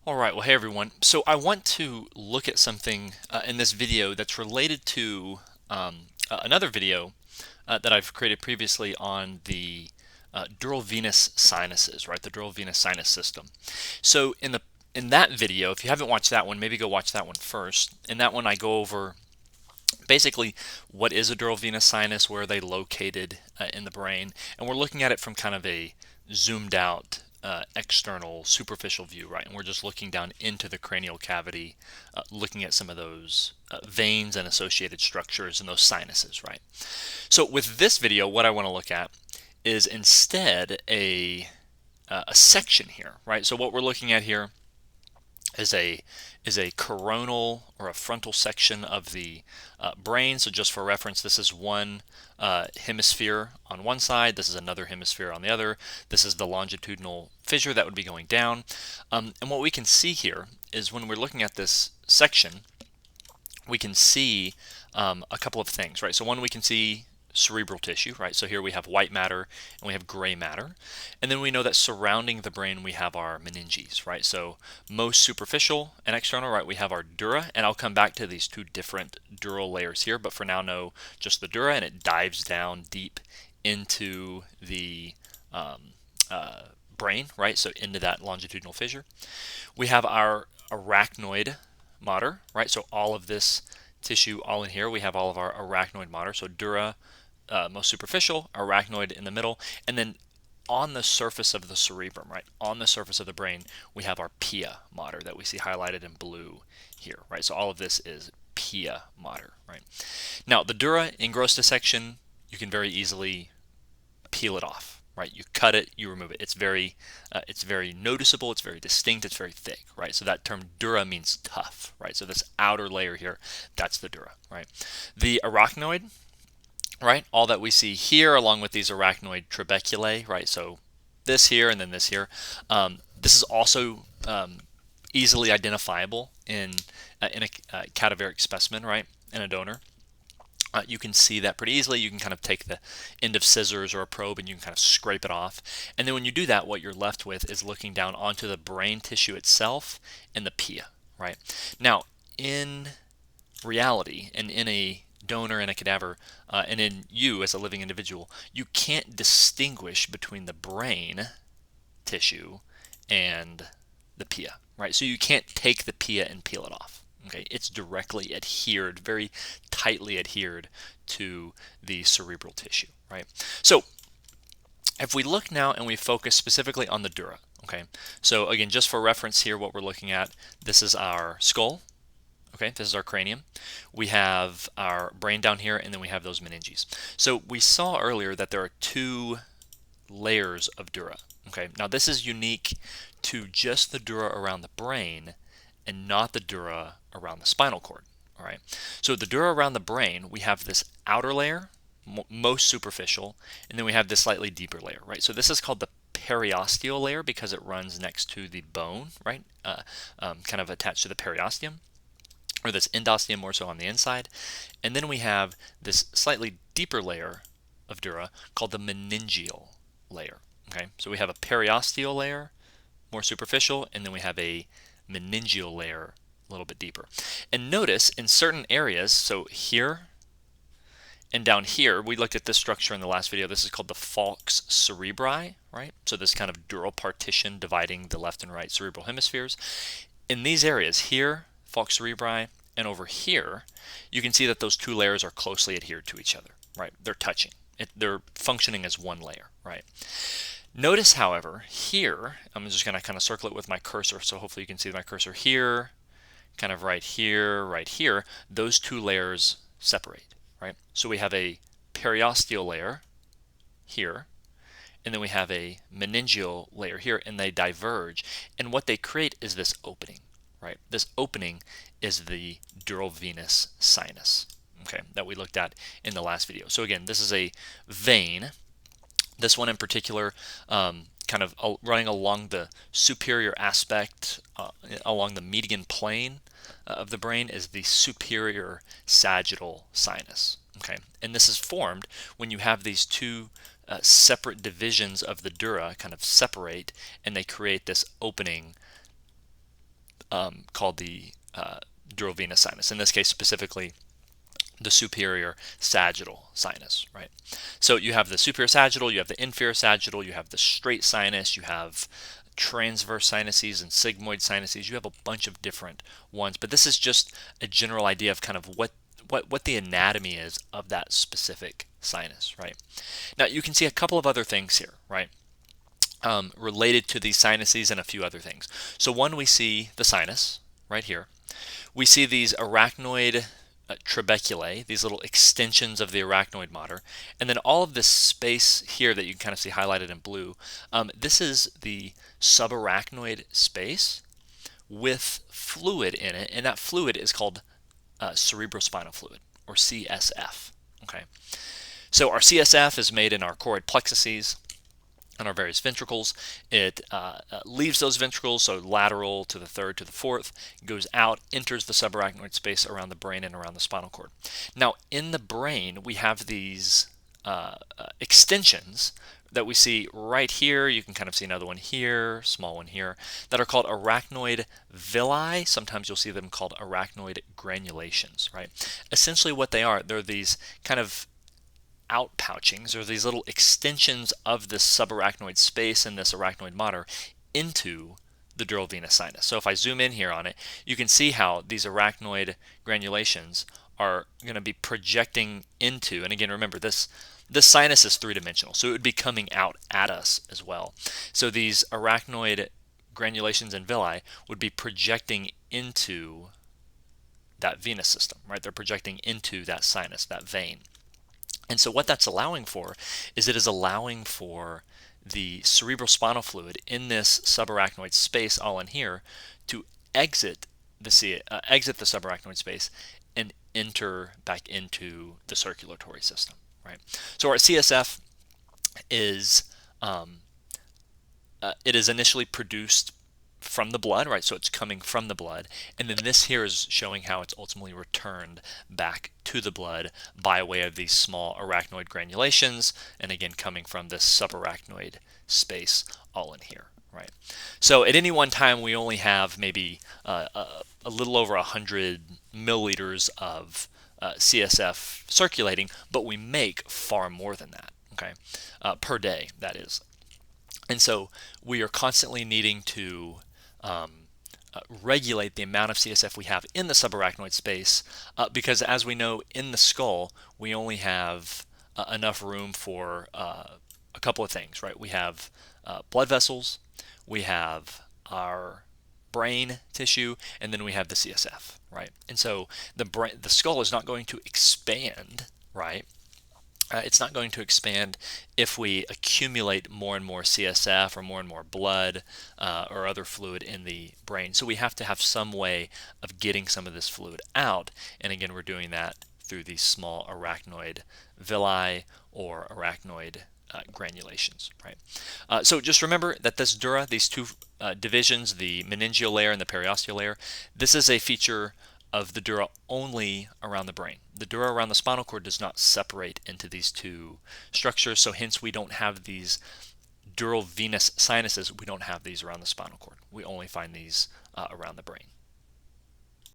All right, well, hey everyone. So I want to look at something in this video that's related to another video that I've created previously on the dural venous sinuses, right? The dural venous sinus system. So in that video, if you haven't watched that one, maybe go watch that one first. In that one, I go over basically what is a dural venous sinus, where are they located in the brain, and we're looking at it from kind of a zoomed out external superficial view, right? And we're just looking down into the cranial cavity, looking at some of those veins and associated structures and those sinuses, right? So with this video, what I want to look at is instead a section here, right? So what we're looking at here is a coronal or a frontal section of the brain. So just for reference, this is one hemisphere on one side, this is another hemisphere on the other. This is the longitudinal fissure that would be going down. And what we can see here is when we're looking at this section, we can see a couple of things, right? So one, we can see cerebral tissue, right? So here we have white matter and we have gray matter. And then we know that surrounding the brain we have our meninges, right? So most superficial and external, right? We have our dura, and I'll come back to these two different dural layers here, but for now know just the dura, and it dives down deep into the brain, right? So into that longitudinal fissure. We have our arachnoid mater, right? So all of this tissue all in here, we have all of our arachnoid mater. So dura, most superficial, arachnoid in the middle, and then on the surface of the cerebrum, right, on the surface of the brain, we have our pia mater that we see highlighted in blue here, right? So all of this is pia mater, right? Now the dura in gross dissection, you can very easily peel it off, right? You cut it, you remove it. It's very noticeable. It's very distinct. It's very thick, right? So that term dura means tough, right? So this outer layer here, that's the dura, right? The arachnoid, right? All that we see here, along with these arachnoid trabeculae, right? So this here and then this here. This is also easily identifiable in a cadaveric specimen, right? In a donor. You can see that pretty easily. You can kind of take the end of scissors or a probe and you can kind of scrape it off. And then when you do that, what you're left with is looking down onto the brain tissue itself and the pia, right? Now, in reality, and in a donor and a cadaver, and in you as a living individual, you can't distinguish between the brain tissue and the pia, right? So you can't take the pia and peel it off. Okay, it's directly adhered, very tightly adhered to the cerebral tissue, right? So if we look now and we focus specifically on the dura, okay, so again, just for reference here, what we're looking at, this is our skull, okay, this is our cranium. We have our brain down here, and then we have those meninges. So we saw earlier that there are two layers of dura, okay? Now this is unique to just the dura around the brain and not the dura around the spinal cord, all right? So the dura around the brain, we have this outer layer, most superficial, and then we have this slightly deeper layer, right? So this is called the periosteal layer because it runs next to the bone, right? Kind of attached to the periosteum, or this endosteum more so on the inside. And then we have this slightly deeper layer of dura called the meningeal layer, okay? So we have a periosteal layer, more superficial, and then we have a meningeal layer a little bit deeper. And notice in certain areas, so here and down here, we looked at this structure in the last video. This is called the falx cerebri, right? So this kind of dural partition dividing the left and right cerebral hemispheres. In these areas here, falx cerebri, and over here, you can see that those two layers are closely adhered to each other, right? They're touching. They're functioning as one layer, right? Notice, however, here, I'm just going to kind of circle it with my cursor, so hopefully you can see my cursor here, kind of right here, those two layers separate, right? So we have a periosteal layer here, and then we have a meningeal layer here, and they diverge, and what they create is this opening, right? This opening is the dural venous sinus, okay, that we looked at in the last video. So again, this is a vein. This one in particular, kind of running along the superior aspect, along the median plane of the brain, is the superior sagittal sinus. Okay, and this is formed when you have these two separate divisions of the dura kind of separate, and they create this opening called the dural venous sinus. In this case, specifically, the superior sagittal sinus, right? So you have the superior sagittal, you have the inferior sagittal, you have the straight sinus, you have transverse sinuses and sigmoid sinuses. You have a bunch of different ones, but this is just a general idea of kind of what the anatomy is of that specific sinus, right? Now you can see a couple of other things here, right? Related to these sinuses and a few other things. So one, we see the sinus right here. We see these arachnoid trabeculae, these little extensions of the arachnoid mater, and then all of this space here that you can kind of see highlighted in blue, this is the subarachnoid space with fluid in it, and that fluid is called cerebrospinal fluid, or CSF. Okay, so our CSF is made in our choroid plexuses and our various ventricles. It leaves those ventricles, so lateral to the third to the fourth, goes out, enters the subarachnoid space around the brain and around the spinal cord. Now, in the brain, we have these extensions that we see right here. You can kind of see another one here, small one here, that are called arachnoid villi. Sometimes you'll see them called arachnoid granulations, right? Essentially what they are, they're these kind of outpouchings, or these little extensions of this subarachnoid space and this arachnoid mater into the dural venous sinus. So if I zoom in here on it, you can see how these arachnoid granulations are going to be projecting into, and again, remember this sinus is three-dimensional, so it would be coming out at us as well. So these arachnoid granulations and villi would be projecting into that venous system, right? They're projecting into that sinus, that vein. And so what that's allowing for is it is allowing for the cerebrospinal fluid in this subarachnoid space, all in here, to exit the subarachnoid space and enter back into the circulatory system, right? So our CSF is it is initially produced from the blood, right? So it's coming from the blood, and then this here is showing how it's ultimately returned back to the blood by way of these small arachnoid granulations, and again coming from this subarachnoid space all in here, right? So at any one time we only have maybe a little over 100 milliliters of CSF circulating, but we make far more than that, okay, per day, that is. And so we are constantly needing to regulate the amount of CSF we have in the subarachnoid space, because as we know, in the skull we only have enough room for a couple of things, right? We have blood vessels, we have our brain tissue, and then we have the CSF, right? And so the skull is not going to expand, right? It's not going to expand if we accumulate more and more CSF or more blood or other fluid in the brain. So we have to have some way of getting some of this fluid out. And again, we're doing that through these small arachnoid villi or arachnoid granulations, right? So just remember that this dura, these two divisions, the meningeal layer and the periosteal layer, this is a feature of the dura only around the brain. The dura around the spinal cord does not separate into these two structures, so hence we don't have these dural venous sinuses. We don't have these around the spinal cord. We only find these around the brain.